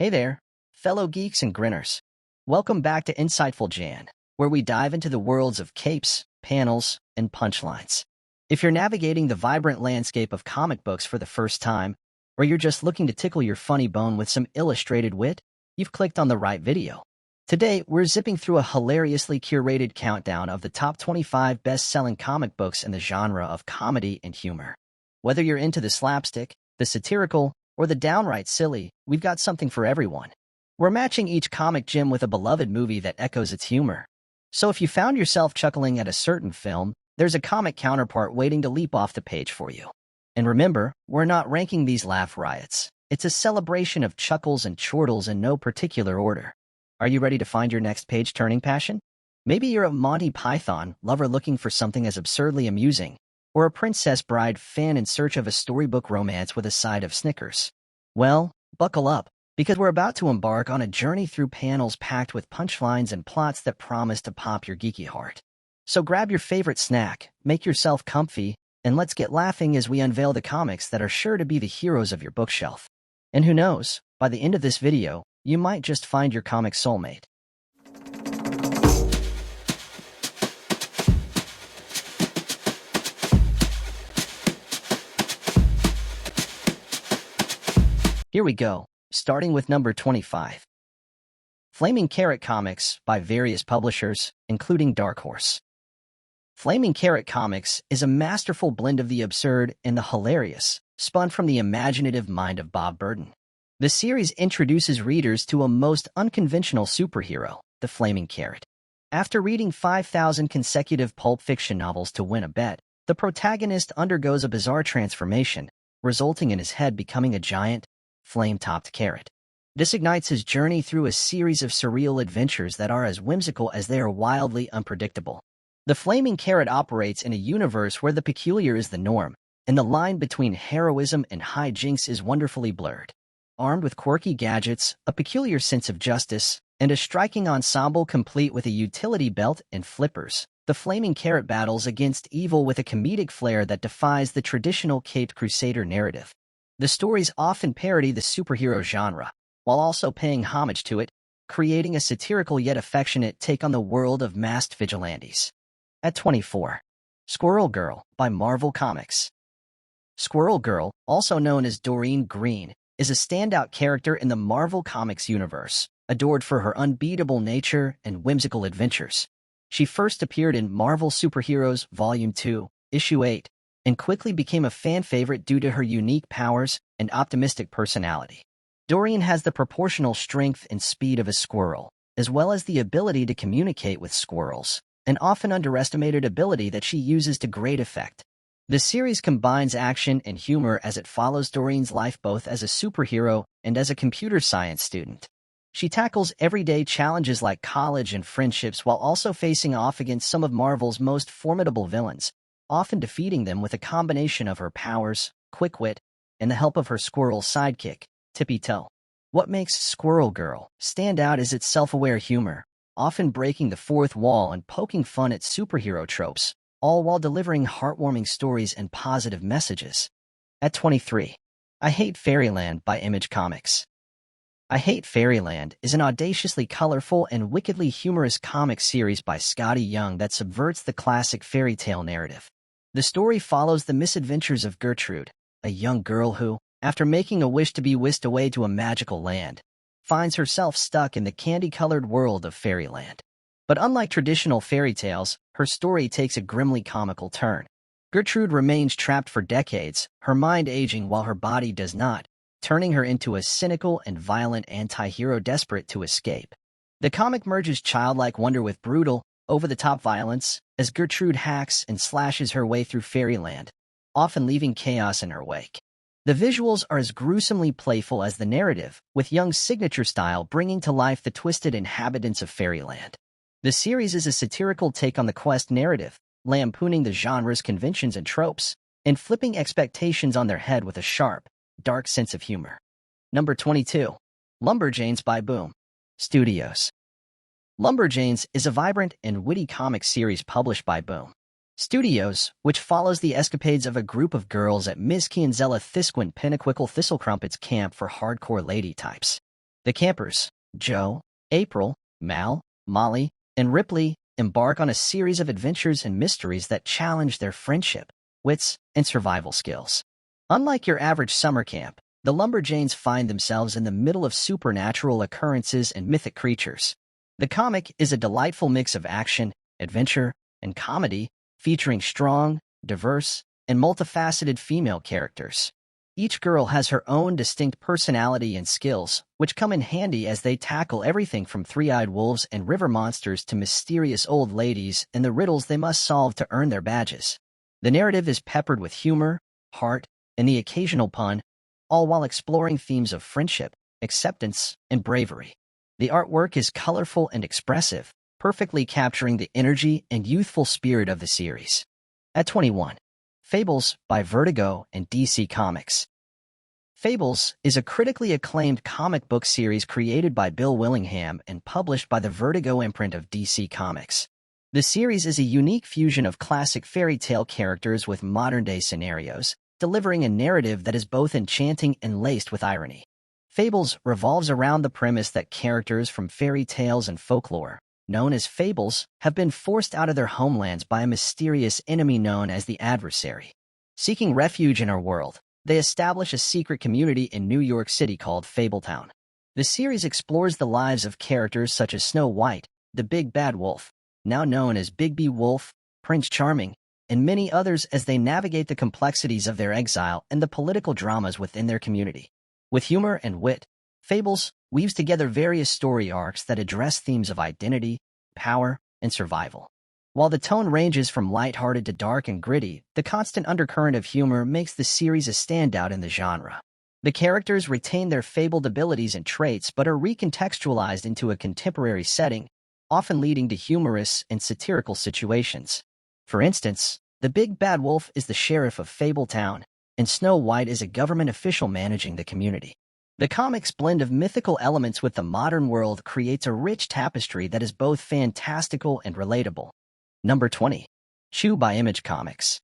Hey there, fellow geeks and grinners. Welcome back to Insightful Jan, where we dive into the worlds of capes, panels, and punchlines. If you're navigating the vibrant landscape of comic books for the first time, or you're just looking to tickle your funny bone with some illustrated wit, you've clicked on the right video. Today, we're zipping through a hilariously curated countdown of the top 25 best-selling comic books in the genre of comedy and humor. Whether you're into the slapstick, the satirical, or the downright silly, we've got something for everyone. We're matching each comic gem with a beloved movie that echoes its humor. So if you found yourself chuckling at a certain film, there's a comic counterpart waiting to leap off the page for you. And remember, we're not ranking these laugh riots. It's a celebration of chuckles and chortles in no particular order. Are you ready to find your next page-turning passion? Maybe you're a Monty Python lover looking for something as absurdly amusing, or a Princess Bride fan in search of a storybook romance with a side of Snickers. Well, buckle up, because we're about to embark on a journey through panels packed with punchlines and plots that promise to pop your geeky heart. So grab your favorite snack, make yourself comfy, and let's get laughing as we unveil the comics that are sure to be the heroes of your bookshelf. And who knows, by the end of this video, you might just find your comic soulmate. Here we go, starting with number 25. Flaming Carrot Comics by various publishers, including Dark Horse. Flaming Carrot Comics is a masterful blend of the absurd and the hilarious, spun from the imaginative mind of Bob Burden. The series introduces readers to a most unconventional superhero, the Flaming Carrot. After reading 5,000 consecutive Pulp Fiction novels to win a bet, the protagonist undergoes a bizarre transformation, resulting in his head becoming a giant, flame-topped carrot. This ignites his journey through a series of surreal adventures that are as whimsical as they are wildly unpredictable. The Flaming Carrot operates in a universe where the peculiar is the norm, and the line between heroism and hijinks is wonderfully blurred. Armed with quirky gadgets, a peculiar sense of justice, and a striking ensemble complete with a utility belt and flippers, the Flaming Carrot battles against evil with a comedic flair that defies the traditional caped crusader narrative. The stories often parody the superhero genre, while also paying homage to it, creating a satirical yet affectionate take on the world of masked vigilantes. At 24. Squirrel Girl by Marvel Comics. Squirrel Girl, also known as Doreen Green, is a standout character in the Marvel Comics universe, adored for her unbeatable nature and whimsical adventures. She first appeared in Marvel Superheroes Volume 2, Issue 8, and quickly became a fan favorite due to her unique powers and optimistic personality. Doreen has the proportional strength and speed of a squirrel, as well as the ability to communicate with squirrels, an often underestimated ability that she uses to great effect. The series combines action and humor as it follows Doreen's life both as a superhero and as a computer science student. She tackles everyday challenges like college and friendships while also facing off against some of Marvel's most formidable villains, often defeating them with a combination of her powers, quick wit, and the help of her squirrel sidekick, Tippy Toe. What makes Squirrel Girl stand out is its self-aware humor, often breaking the fourth wall and poking fun at superhero tropes, all while delivering heartwarming stories and positive messages. At 23. I Hate Fairyland by Image Comics. I Hate Fairyland is an audaciously colorful and wickedly humorous comic series by Scotty Young that subverts the classic fairy tale narrative. The story follows the misadventures of Gertrude, a young girl who, after making a wish to be whisked away to a magical land, finds herself stuck in the candy-colored world of Fairyland. But unlike traditional fairy tales, her story takes a grimly comical turn. Gertrude remains trapped for decades, her mind aging while her body does not, turning her into a cynical and violent anti-hero desperate to escape. The comic merges childlike wonder with brutal, over-the-top violence, as Gertrude hacks and slashes her way through Fairyland, often leaving chaos in her wake. The visuals are as gruesomely playful as the narrative, with Young's signature style bringing to life the twisted inhabitants of Fairyland. The series is a satirical take on the quest narrative, lampooning the genre's conventions and tropes, and flipping expectations on their head with a sharp, dark sense of humor. Number 22. Lumberjanes by Boom Studios. Lumberjanes is a vibrant and witty comic series published by Boom Studios, which follows the escapades of a group of girls at Miss Kianzella Thisquin Pennaquickle Thistlecrumpet's camp for hardcore lady types. The campers, Joe, April, Mal, Molly, and Ripley, embark on a series of adventures and mysteries that challenge their friendship, wits, and survival skills. Unlike your average summer camp, the Lumberjanes find themselves in the middle of supernatural occurrences and mythic creatures. The comic is a delightful mix of action, adventure, and comedy, featuring strong, diverse, and multifaceted female characters. Each girl has her own distinct personality and skills, which come in handy as they tackle everything from three-eyed wolves and river monsters to mysterious old ladies and the riddles they must solve to earn their badges. The narrative is peppered with humor, heart, and the occasional pun, all while exploring themes of friendship, acceptance, and bravery. The artwork is colorful and expressive, perfectly capturing the energy and youthful spirit of the series. At 21. Fables by Vertigo and DC Comics. Fables is a critically acclaimed comic book series created by Bill Willingham and published by the Vertigo imprint of DC Comics. The series is a unique fusion of classic fairy tale characters with modern-day scenarios, delivering a narrative that is both enchanting and laced with irony. Fables revolves around the premise that characters from fairy tales and folklore, known as fables, have been forced out of their homelands by a mysterious enemy known as the Adversary. Seeking refuge in our world, they establish a secret community in New York City called Fabletown. The series explores the lives of characters such as Snow White, the Big Bad Wolf, now known as Bigby Wolf, Prince Charming, and many others as they navigate the complexities of their exile and the political dramas within their community. With humor and wit, Fables weaves together various story arcs that address themes of identity, power, and survival. While the tone ranges from lighthearted to dark and gritty, the constant undercurrent of humor makes the series a standout in the genre. The characters retain their fabled abilities and traits but are recontextualized into a contemporary setting, often leading to humorous and satirical situations. For instance, the Big Bad Wolf is the sheriff of Fabletown, and Snow White is a government official managing the community. The comic's blend of mythical elements with the modern world creates a rich tapestry that is both fantastical and relatable. Number 20. Chew by Image Comics.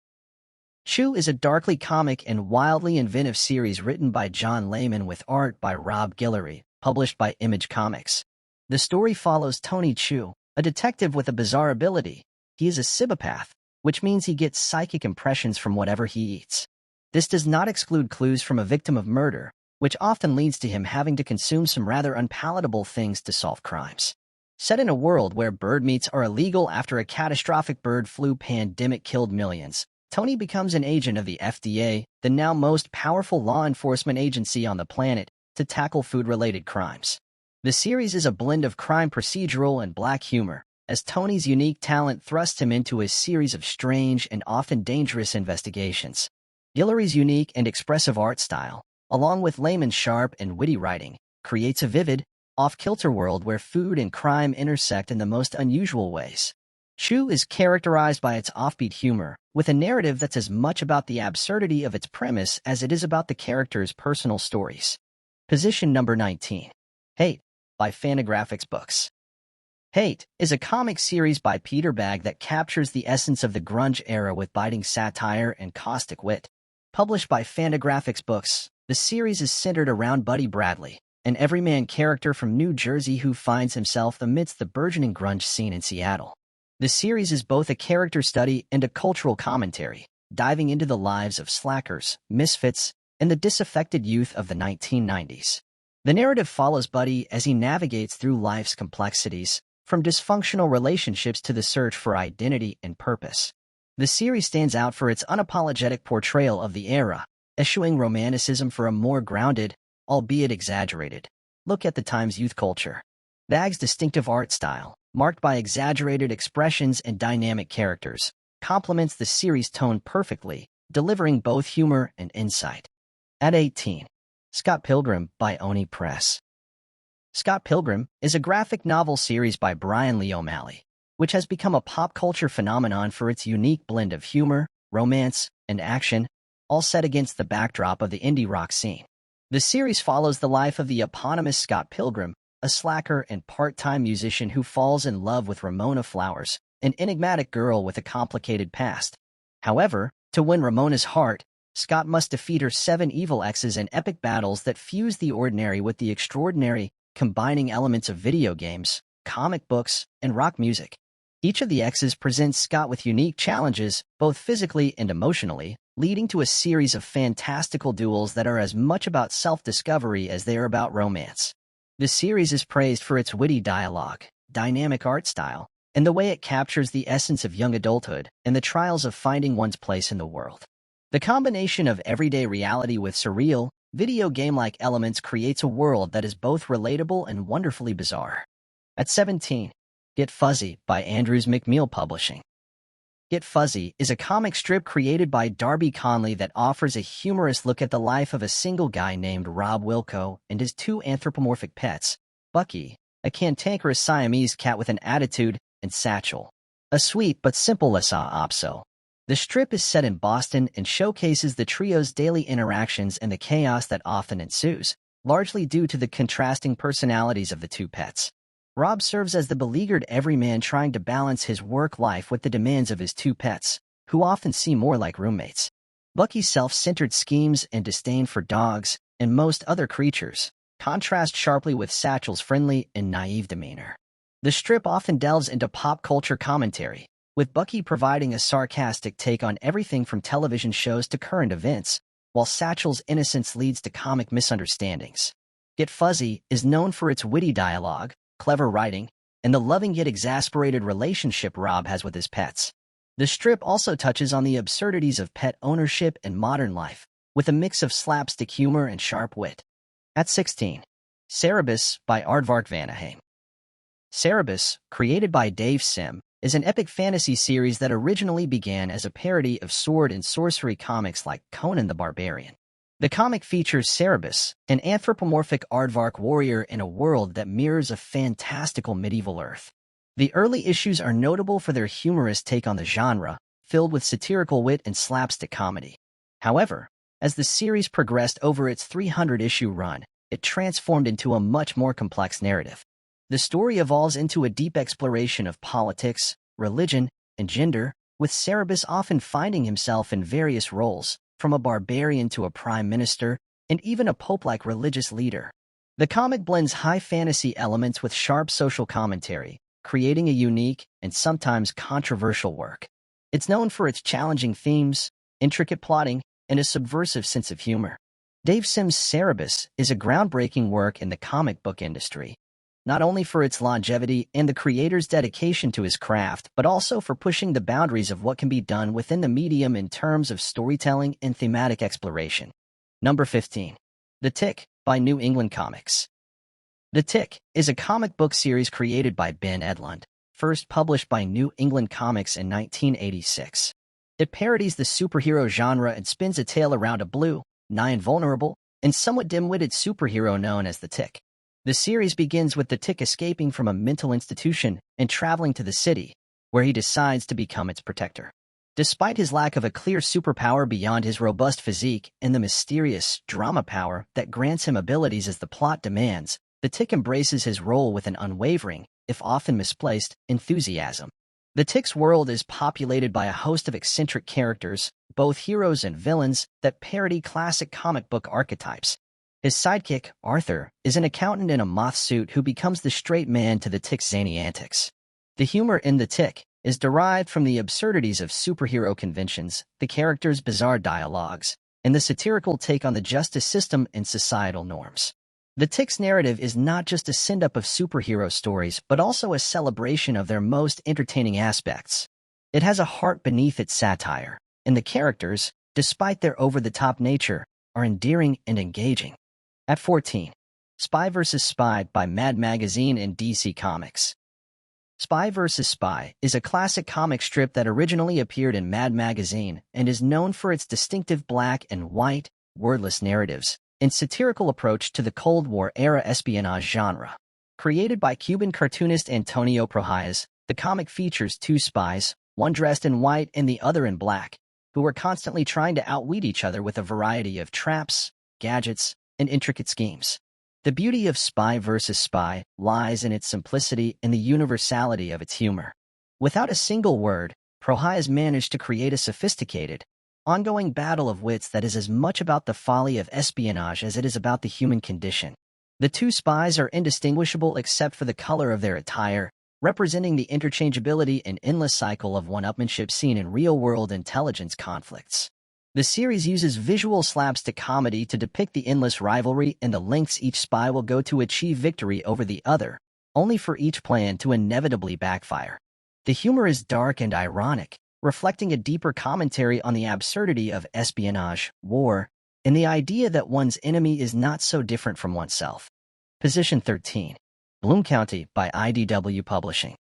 Chew is a darkly comic and wildly inventive series written by John Layman with art by Rob Guillory, published by Image Comics. The story follows Tony Chew, a detective with a bizarre ability. He is a Cerebus, which means he gets psychic impressions from whatever he eats. This does not exclude clues from a victim of murder, which often leads to him having to consume some rather unpalatable things to solve crimes. Set in a world where bird meats are illegal after a catastrophic bird flu pandemic killed millions, Tony becomes an agent of the FDA, the now most powerful law enforcement agency on the planet, to tackle food-related crimes. The series is a blend of crime procedural and black humor, as Tony's unique talent thrusts him into a series of strange and often dangerous investigations. Guillory's unique and expressive art style, along with Layman's sharp and witty writing, creates a vivid, off-kilter world where food and crime intersect in the most unusual ways. Chew is characterized by its offbeat humor, with a narrative that's as much about the absurdity of its premise as it is about the characters' personal stories. Position number 19. Hate by Fantagraphics Books. Hate is a comic series by Peter Bagge that captures the essence of the grunge era with biting satire and caustic wit. Published by Fantagraphics Books, the series is centered around Buddy Bradley, an everyman character from New Jersey who finds himself amidst the burgeoning grunge scene in Seattle. The series is both a character study and a cultural commentary, diving into the lives of slackers, misfits, and the disaffected youth of the 1990s. The narrative follows Buddy as he navigates through life's complexities, from dysfunctional relationships to the search for identity and purpose. The series stands out for its unapologetic portrayal of the era, eschewing romanticism for a more grounded, albeit exaggerated, look at the time's youth culture. Bagge's distinctive art style, marked by exaggerated expressions and dynamic characters, complements the series' tone perfectly, delivering both humor and insight. At 18. Scott Pilgrim by Oni Press. Scott Pilgrim is a graphic novel series by Brian Lee O'Malley, which has become a pop culture phenomenon for its unique blend of humor, romance, and action, all set against the backdrop of the indie rock scene. The series follows the life of the eponymous Scott Pilgrim, a slacker and part-time musician who falls in love with Ramona Flowers, an enigmatic girl with a complicated past. However, to win Ramona's heart, Scott must defeat her 7 evil exes in epic battles that fuse the ordinary with the extraordinary, combining elements of video games, comic books, and rock music. Each of the X's presents Scott with unique challenges, both physically and emotionally, leading to a series of fantastical duels that are as much about self-discovery as they are about romance. The series is praised for its witty dialogue, dynamic art style, and the way it captures the essence of young adulthood and the trials of finding one's place in the world. The combination of everyday reality with surreal, video game-like elements creates a world that is both relatable and wonderfully bizarre. At 17, Get Fuzzy by Andrews McMeel Publishing. Get Fuzzy is a comic strip created by Darby Conley that offers a humorous look at the life of a single guy named Rob Wilco and his two anthropomorphic pets, Bucky, a cantankerous Siamese cat with an attitude, and Satchel, a sweet but simple Lhasa Apso. The strip is set in Boston and showcases the trio's daily interactions and the chaos that often ensues, largely due to the contrasting personalities of the two pets. Rob serves as the beleaguered everyman trying to balance his work life with the demands of his two pets, who often seem more like roommates. Bucky's self-centered schemes and disdain for dogs and most other creatures contrast sharply with Satchel's friendly and naive demeanor. The strip often delves into pop culture commentary, with Bucky providing a sarcastic take on everything from television shows to current events, while Satchel's innocence leads to comic misunderstandings. Get Fuzzy is known for its witty dialogue, clever writing, and the loving yet exasperated relationship Rob has with his pets. The strip also touches on the absurdities of pet ownership and modern life, with a mix of slapstick humor and sharp wit. At 16, Cerebus by Aardvark Vanaheim. Cerebus, created by Dave Sim, is an epic fantasy series that originally began as a parody of sword and sorcery comics like Conan the Barbarian. The comic features Cerebus, an anthropomorphic aardvark warrior in a world that mirrors a fantastical medieval Earth. The early issues are notable for their humorous take on the genre, filled with satirical wit and slapstick comedy. However, as the series progressed over its 300-issue run, it transformed into a much more complex narrative. The story evolves into a deep exploration of politics, religion, and gender, with Cerebus often finding himself in various roles, from a barbarian to a prime minister, and even a pope-like religious leader. The comic blends high fantasy elements with sharp social commentary, creating a unique and sometimes controversial work. It's known for its challenging themes, intricate plotting, and a subversive sense of humor. Dave Sim's Cerebus is a groundbreaking work in the comic book industry, not only for its longevity and the creator's dedication to his craft, but also for pushing the boundaries of what can be done within the medium in terms of storytelling and thematic exploration. Number 15. The Tick by New England Comics. The Tick is a comic book series created by Ben Edlund, first published by New England Comics in 1986. It parodies the superhero genre and spins a tale around a blue, nigh invulnerable, and somewhat dim-witted superhero known as the Tick. The series begins with the Tick escaping from a mental institution and traveling to the city, where he decides to become its protector. Despite his lack of a clear superpower beyond his robust physique and the mysterious drama power that grants him abilities as the plot demands, the Tick embraces his role with an unwavering, if often misplaced, enthusiasm. The Tick's world is populated by a host of eccentric characters, both heroes and villains, that parody classic comic book archetypes. His sidekick, Arthur, is an accountant in a moth suit who becomes the straight man to the Tick's zany antics. The humor in the Tick is derived from the absurdities of superhero conventions, the characters' bizarre dialogues, and the satirical take on the justice system and societal norms. The Tick's narrative is not just a send-up of superhero stories, but also a celebration of their most entertaining aspects. It has a heart beneath its satire, and the characters, despite their over-the-top nature, are endearing and engaging. At 14, Spy vs. Spy by Mad Magazine and DC Comics. Spy vs. Spy is a classic comic strip that originally appeared in Mad Magazine and is known for its distinctive black and white, wordless narratives and satirical approach to the Cold War-era espionage genre. Created by Cuban cartoonist Antonio Prohías, the comic features two spies, one dressed in white and the other in black, who are constantly trying to outwit each other with a variety of traps, gadgets, and intricate schemes. The beauty of Spy vs. Spy lies in its simplicity and the universality of its humor. Without a single word, Prohías managed to create a sophisticated, ongoing battle of wits that is as much about the folly of espionage as it is about the human condition. The two spies are indistinguishable except for the color of their attire, representing the interchangeability and endless cycle of one-upmanship seen in real-world intelligence conflicts. The series uses visual slapstick comedy to depict the endless rivalry and the lengths each spy will go to achieve victory over the other, only for each plan to inevitably backfire. The humor is dark and ironic, reflecting a deeper commentary on the absurdity of espionage, war, and the idea that one's enemy is not so different from oneself. Position 13. Bloom County by IDW Publishing.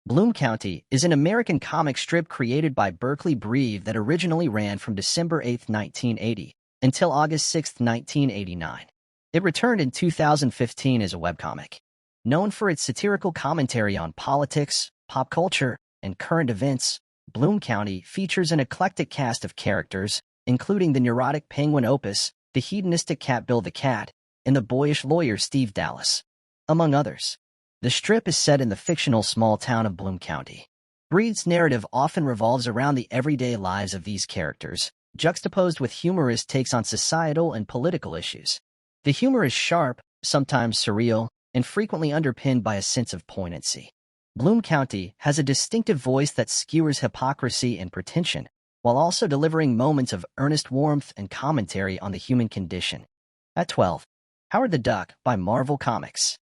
Bloom County is an American comic strip created by Berkeley Breve that originally ran from December 8, 1980, until August 6, 1989. It returned in 2015 as a webcomic. Known for its satirical commentary on politics, pop culture, and current events, Bloom County features an eclectic cast of characters, including the neurotic penguin Opus, the hedonistic cat Bill the Cat, and the boyish lawyer Steve Dallas, among others. The strip is set in the fictional small town of Bloom County. Breve's narrative often revolves around the everyday lives of these characters, juxtaposed with humorous takes on societal and political issues. The humor is sharp, sometimes surreal, and frequently underpinned by a sense of poignancy. Bloom County has a distinctive voice that skewers hypocrisy and pretension, while also delivering moments of earnest warmth and commentary on the human condition. At 12. Howard the Duck by Marvel Comics.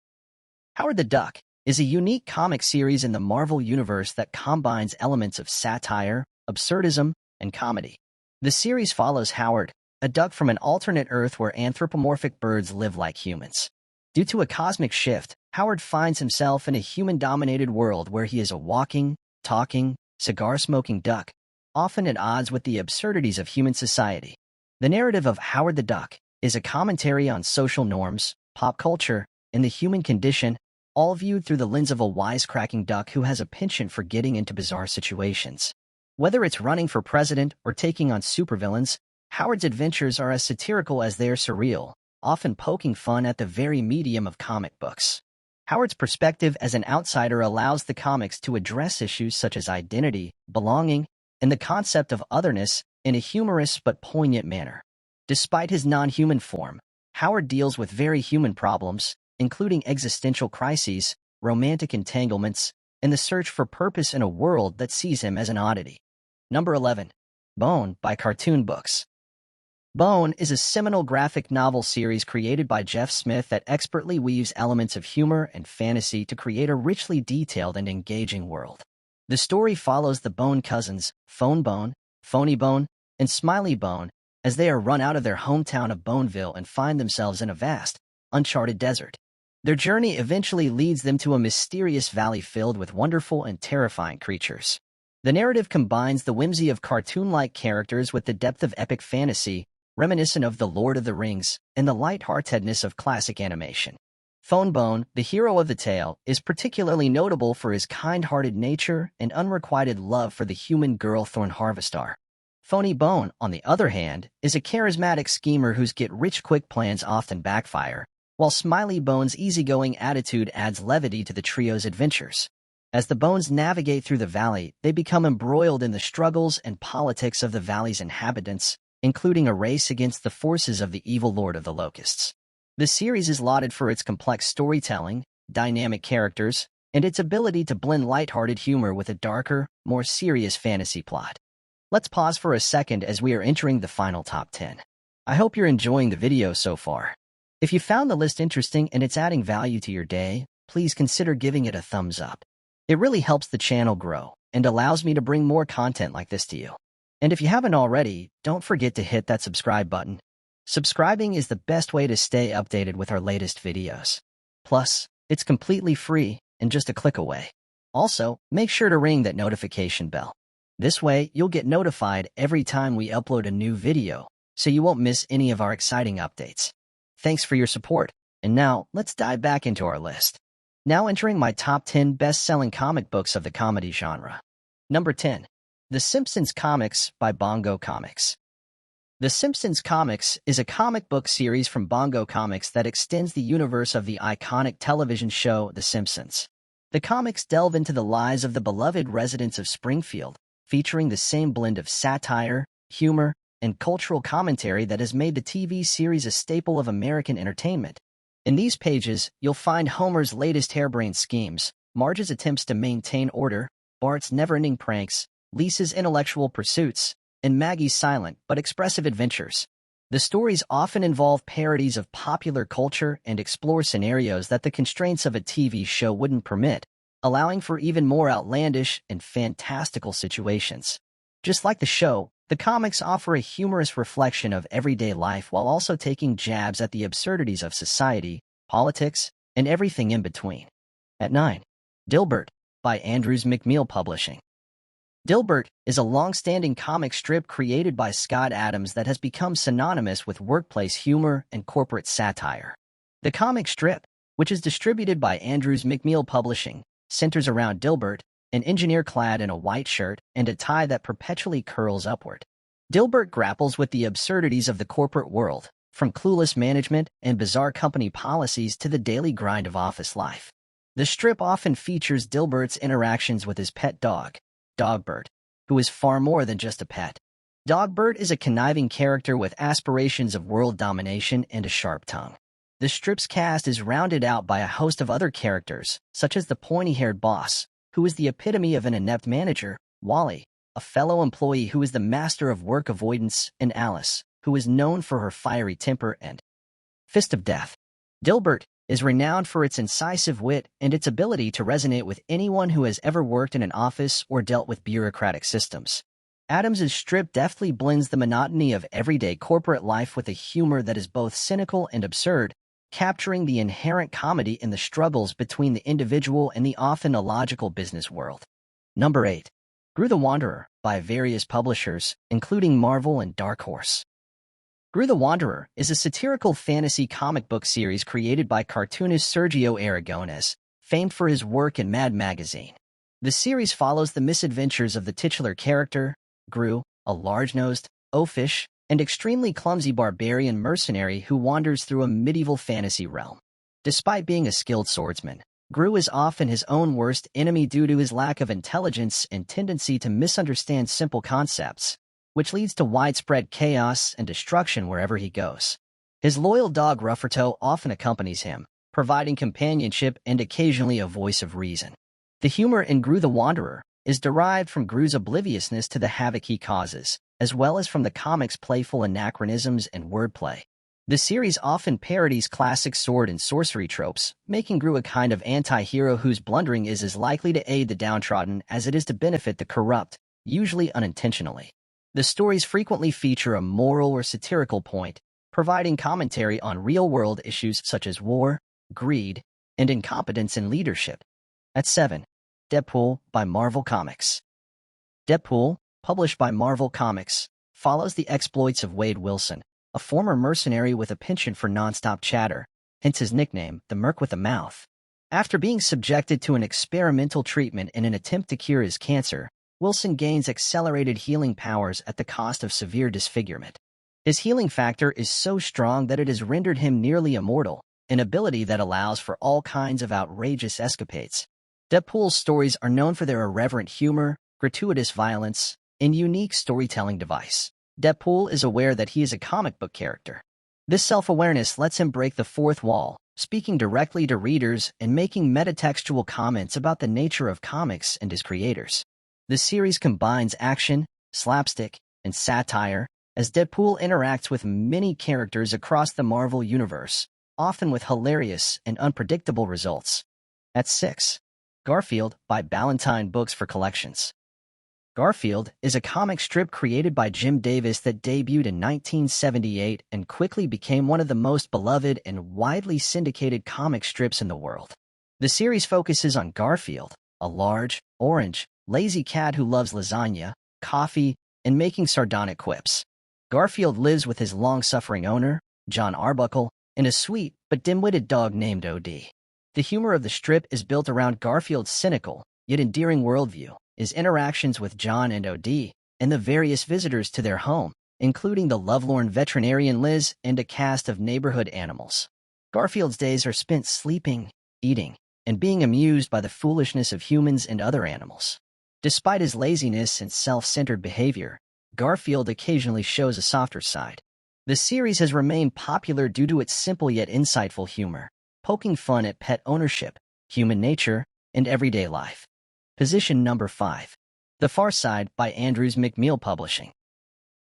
Howard the Duck is a unique comic series in the Marvel Universe that combines elements of satire, absurdism, and comedy. The series follows Howard, a duck from an alternate Earth where anthropomorphic birds live like humans. Due to a cosmic shift, Howard finds himself in a human-dominated world where he is a walking, talking, cigar-smoking duck, often at odds with the absurdities of human society. The narrative of Howard the Duck is a commentary on social norms, pop culture, and the human condition, all viewed through the lens of a wisecracking duck who has a penchant for getting into bizarre situations. Whether it's running for president or taking on supervillains, Howard's adventures are as satirical as they are surreal, often poking fun at the very medium of comic books. Howard's perspective as an outsider allows the comics to address issues such as identity, belonging, and the concept of otherness in a humorous but poignant manner. Despite his non-human form, Howard deals with very human problems, including existential crises, romantic entanglements, and the search for purpose in a world that sees him as an oddity. Number 11. Bone by Cartoon Books. Bone is a seminal graphic novel series created by Jeff Smith that expertly weaves elements of humor and fantasy to create a richly detailed and engaging world. The story follows the Bone cousins, Phone Bone, Phony Bone, and Smiley Bone, as they are run out of their hometown of Boneville and find themselves in a vast, uncharted desert. Their journey eventually leads them to a mysterious valley filled with wonderful and terrifying creatures. The narrative combines the whimsy of cartoon-like characters with the depth of epic fantasy, reminiscent of The Lord of the Rings, and the lightheartedness of classic animation. Phone Bone, the hero of the tale, is particularly notable for his kind-hearted nature and unrequited love for the human girl Thorn Harvestar. Phony Bone, on the other hand, is a charismatic schemer whose get-rich-quick plans often backfire, while Smiley Bone's easygoing attitude adds levity to the trio's adventures. As the Bones navigate through the valley, they become embroiled in the struggles and politics of the valley's inhabitants, including a race against the forces of the evil Lord of the Locusts. The series is lauded for its complex storytelling, dynamic characters, and its ability to blend lighthearted humor with a darker, more serious fantasy plot. Let's pause for a second as we are entering the final top 10. I hope you're enjoying the video so far. If you found the list interesting and it's adding value to your day, please consider giving it a thumbs up. It really helps the channel grow and allows me to bring more content like this to you. And if you haven't already, don't forget to hit that subscribe button. Subscribing is the best way to stay updated with our latest videos. Plus, it's completely free and just a click away. Also, make sure to ring that notification bell. This way, you'll get notified every time we upload a new video, so you won't miss any of our exciting updates. Thanks for your support, and now let's dive back into our list. Now entering my top 10 best-selling comic books of the comedy genre. Number 10. The Simpsons Comics by Bongo Comics. The Simpsons Comics is a comic book series from Bongo Comics that extends the universe of the iconic television show The Simpsons. The comics delve into the lives of the beloved residents of Springfield, featuring the same blend of satire, humor, and cultural commentary that has made the TV series a staple of American entertainment. In these pages, you'll find Homer's latest harebrained schemes, Marge's attempts to maintain order, Bart's never-ending pranks, Lisa's intellectual pursuits, and Maggie's silent but expressive adventures. The stories often involve parodies of popular culture and explore scenarios that the constraints of a TV show wouldn't permit, allowing for even more outlandish and fantastical situations. Just like the show, the comics offer a humorous reflection of everyday life while also taking jabs at the absurdities of society, politics, and everything in between. At 9. Dilbert, by Andrews McMeel Publishing. Dilbert is a long-standing comic strip created by Scott Adams that has become synonymous with workplace humor and corporate satire. The comic strip, which is distributed by Andrews McMeel Publishing, centers around Dilbert, an engineer clad in a white shirt and a tie that perpetually curls upward. Dilbert grapples with the absurdities of the corporate world, from clueless management and bizarre company policies to the daily grind of office life. The strip often features Dilbert's interactions with his pet dog, Dogbert, who is far more than just a pet. Dogbert is a conniving character with aspirations of world domination and a sharp tongue. The strip's cast is rounded out by a host of other characters, such as the pointy-haired boss, who is the epitome of an inept manager, Wally, a fellow employee who is the master of work avoidance, and Alice, who is known for her fiery temper and fist of death. Dilbert is renowned for its incisive wit and its ability to resonate with anyone who has ever worked in an office or dealt with bureaucratic systems. Adams's strip deftly blends the monotony of everyday corporate life with a humor that is both cynical and absurd, capturing the inherent comedy in the struggles between the individual and the often illogical business world. Number 8. Groo the Wanderer, by various publishers, including Marvel and Dark Horse. Groo the Wanderer is a satirical fantasy comic book series created by cartoonist Sergio Aragonés, famed for his work in Mad Magazine. The series follows the misadventures of the titular character, Groo, a large-nosed, oafish, and extremely clumsy barbarian mercenary who wanders through a medieval fantasy realm. Despite being a skilled swordsman, Groo is often his own worst enemy due to his lack of intelligence and tendency to misunderstand simple concepts, which leads to widespread chaos and destruction wherever he goes. His loyal dog Rufferto often accompanies him, providing companionship and occasionally a voice of reason. The humor in Groo the Wanderer is derived from Groo's obliviousness to the havoc he causes, as well as from the comic's playful anachronisms and wordplay. The series often parodies classic sword and sorcery tropes, making Groo a kind of anti-hero whose blundering is as likely to aid the downtrodden as it is to benefit the corrupt, usually unintentionally. The stories frequently feature a moral or satirical point, providing commentary on real-world issues such as war, greed, and incompetence in leadership. At 7. Deadpool, by Marvel Comics. Deadpool, published by Marvel Comics, follows the exploits of Wade Wilson, a former mercenary with a penchant for non-stop chatter, hence his nickname, the Merc with a Mouth. After being subjected to an experimental treatment in an attempt to cure his cancer, Wilson gains accelerated healing powers at the cost of severe disfigurement. His healing factor is so strong that it has rendered him nearly immortal, an ability that allows for all kinds of outrageous escapades. Deadpool's stories are known for their irreverent humor, gratuitous violence, and unique storytelling device. Deadpool is aware that he is a comic book character. This self-awareness lets him break the fourth wall, speaking directly to readers and making metatextual comments about the nature of comics and his creators. The series combines action, slapstick, and satire, as Deadpool interacts with many characters across the Marvel Universe, often with hilarious and unpredictable results. At 6. Garfield, by Ballantine Books for Collections. Garfield is a comic strip created by Jim Davis that debuted in 1978 and quickly became one of the most beloved and widely syndicated comic strips in the world. The series focuses on Garfield, a large, orange, lazy cat who loves lasagna, coffee, and making sardonic quips. Garfield lives with his long-suffering owner, John Arbuckle, and a sweet but dim-witted dog named O.D. The humor of the strip is built around Garfield's cynical, yet endearing worldview, his interactions with John and O.D., and the various visitors to their home, including the lovelorn veterinarian Liz and a cast of neighborhood animals. Garfield's days are spent sleeping, eating, and being amused by the foolishness of humans and other animals. Despite his laziness and self-centered behavior, Garfield occasionally shows a softer side. The series has remained popular due to its simple yet insightful humor, poking fun at pet ownership, human nature, and everyday life. Position number 5. The Far Side by Andrews McMeel Publishing.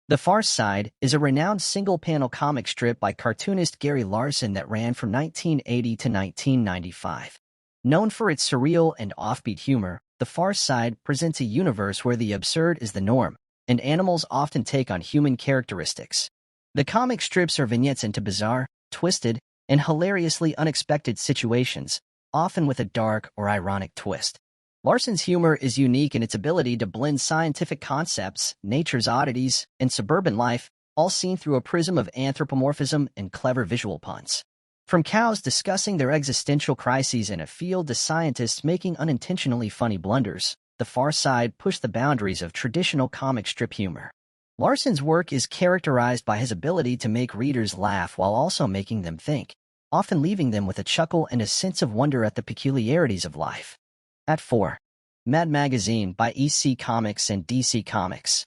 The Far Side is a renowned single-panel comic strip by cartoonist Gary Larson that ran from 1980 to 1995. Known for its surreal and offbeat humor, The Far Side presents a universe where the absurd is the norm, and animals often take on human characteristics. The comic strips are vignettes into bizarre, twisted, and hilariously unexpected situations, often with a dark or ironic twist. Larson's humor is unique in its ability to blend scientific concepts, nature's oddities, and suburban life, all seen through a prism of anthropomorphism and clever visual puns. From cows discussing their existential crises in a field to scientists making unintentionally funny blunders, The Far Side pushed the boundaries of traditional comic strip humor. Larson's work is characterized by his ability to make readers laugh while also making them think, often leaving them with a chuckle and a sense of wonder at the peculiarities of life. At 4. Mad Magazine by EC Comics and DC Comics.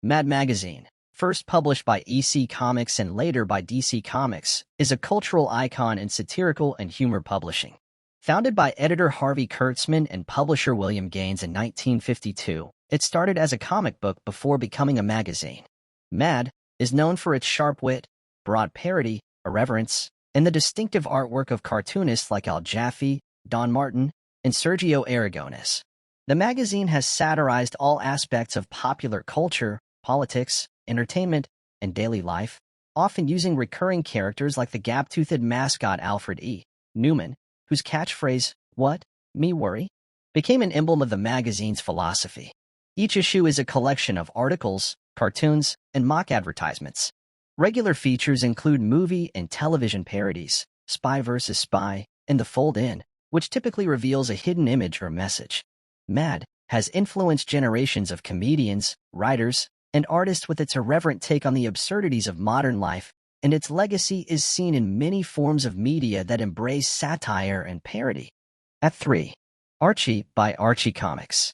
Mad Magazine, first published by EC Comics and later by DC Comics, is a cultural icon in satirical and humor publishing. Founded by editor Harvey Kurtzman and publisher William Gaines in 1952, it started as a comic book before becoming a magazine. Mad is known for its sharp wit, broad parody, irreverence, and the distinctive artwork of cartoonists like Al Jaffe, Don Martin, and Sergio Aragones. The magazine has satirized all aspects of popular culture, politics, entertainment, and daily life, often using recurring characters like the gap-toothed mascot Alfred E. Newman, whose catchphrase, "What? Me worry?" became an emblem of the magazine's philosophy. Each issue is a collection of articles, cartoons, and mock advertisements. Regular features include movie and television parodies, Spy vs. Spy, and The Fold-In, which typically reveals a hidden image or message. Mad has influenced generations of comedians, writers, and artists with its irreverent take on the absurdities of modern life, and its legacy is seen in many forms of media that embrace satire and parody. At 3. Archie by Archie Comics.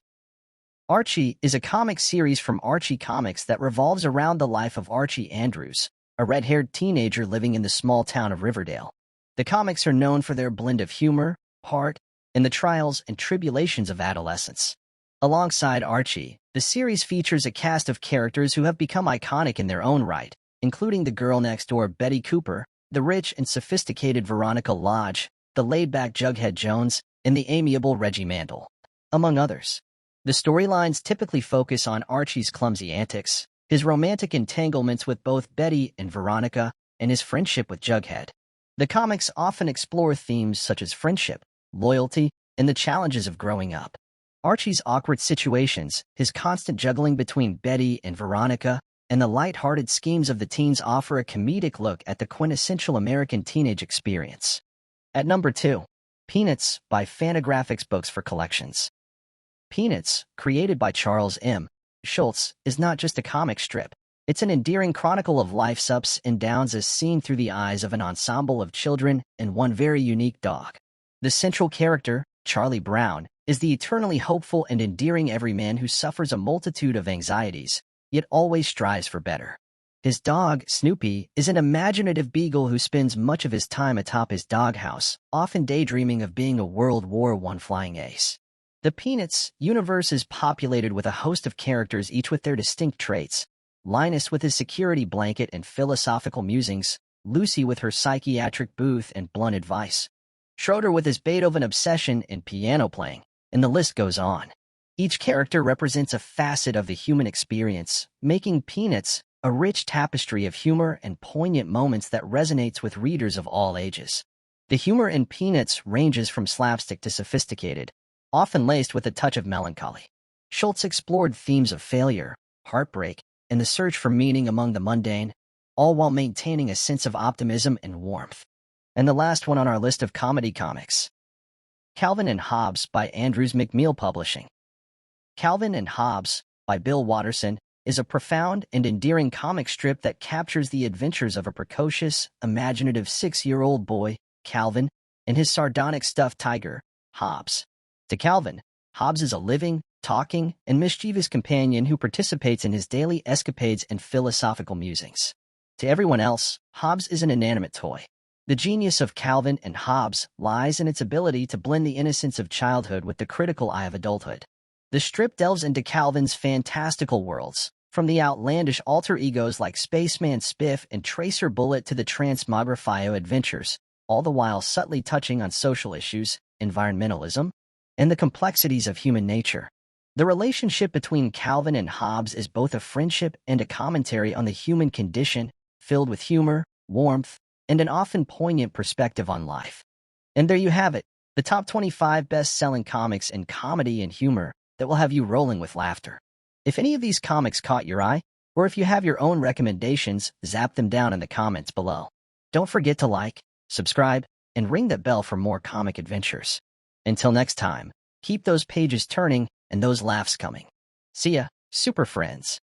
Archie is a comic series from Archie Comics that revolves around the life of Archie Andrews, a red-haired teenager living in the small town of Riverdale. The comics are known for their blend of humor, heart, and the trials and tribulations of adolescence. Alongside Archie, the series features a cast of characters who have become iconic in their own right, including the girl next door Betty Cooper, the rich and sophisticated Veronica Lodge, the laid-back Jughead Jones, and the amiable Reggie Mandel, among others. The storylines typically focus on Archie's clumsy antics, his romantic entanglements with both Betty and Veronica, and his friendship with Jughead. The comics often explore themes such as friendship, loyalty, and the challenges of growing up. Archie's awkward situations, his constant juggling between Betty and Veronica, and the light-hearted schemes of the teens offer a comedic look at the quintessential American teenage experience. At number 2. Peanuts by Fantagraphics Books for Collections. Peanuts, created by Charles M. Schulz, is not just a comic strip. It's an endearing chronicle of life's ups and downs as seen through the eyes of an ensemble of children and one very unique dog. The central character, Charlie Brown, is the eternally hopeful and endearing everyman who suffers a multitude of anxieties, yet always strives for better. His dog, Snoopy, is an imaginative beagle who spends much of his time atop his doghouse, often daydreaming of being a World War I flying ace. The Peanuts universe is populated with a host of characters, each with their distinct traits. Linus with his security blanket and philosophical musings, Lucy with her psychiatric booth and blunt advice, Schroeder with his Beethoven obsession and piano playing, and the list goes on. Each character represents a facet of the human experience, making Peanuts a rich tapestry of humor and poignant moments that resonates with readers of all ages. The humor in Peanuts ranges from slapstick to sophisticated, often laced with a touch of melancholy. Schulz explored themes of failure, heartbreak, and the search for meaning among the mundane, all while maintaining a sense of optimism and warmth. And the last one on our list of comedy comics. Calvin and Hobbes by Andrews McMeel Publishing. Calvin and Hobbes, by Bill Watterson, is a profound and endearing comic strip that captures the adventures of a precocious, imaginative 6-year-old boy, Calvin, and his sardonic stuffed tiger, Hobbes. To Calvin, Hobbes is a living, talking, and mischievous companion who participates in his daily escapades and philosophical musings. To everyone else, Hobbes is an inanimate toy. The genius of Calvin and Hobbes lies in its ability to blend the innocence of childhood with the critical eye of adulthood. The strip delves into Calvin's fantastical worlds, from the outlandish alter egos like Spaceman Spiff and Tracer Bullet to the Transmogrifio adventures, all the while subtly touching on social issues, environmentalism, and the complexities of human nature. The relationship between Calvin and Hobbes is both a friendship and a commentary on the human condition, filled with humor, warmth, and an often poignant perspective on life. And there you have it, the top 25 best-selling comics in comedy and humor that will have you rolling with laughter. If any of these comics caught your eye, or if you have your own recommendations, zap them down in the comments below. Don't forget to like, subscribe, and ring that bell for more comic adventures. Until next time, keep those pages turning and those laughs coming. See ya, super friends.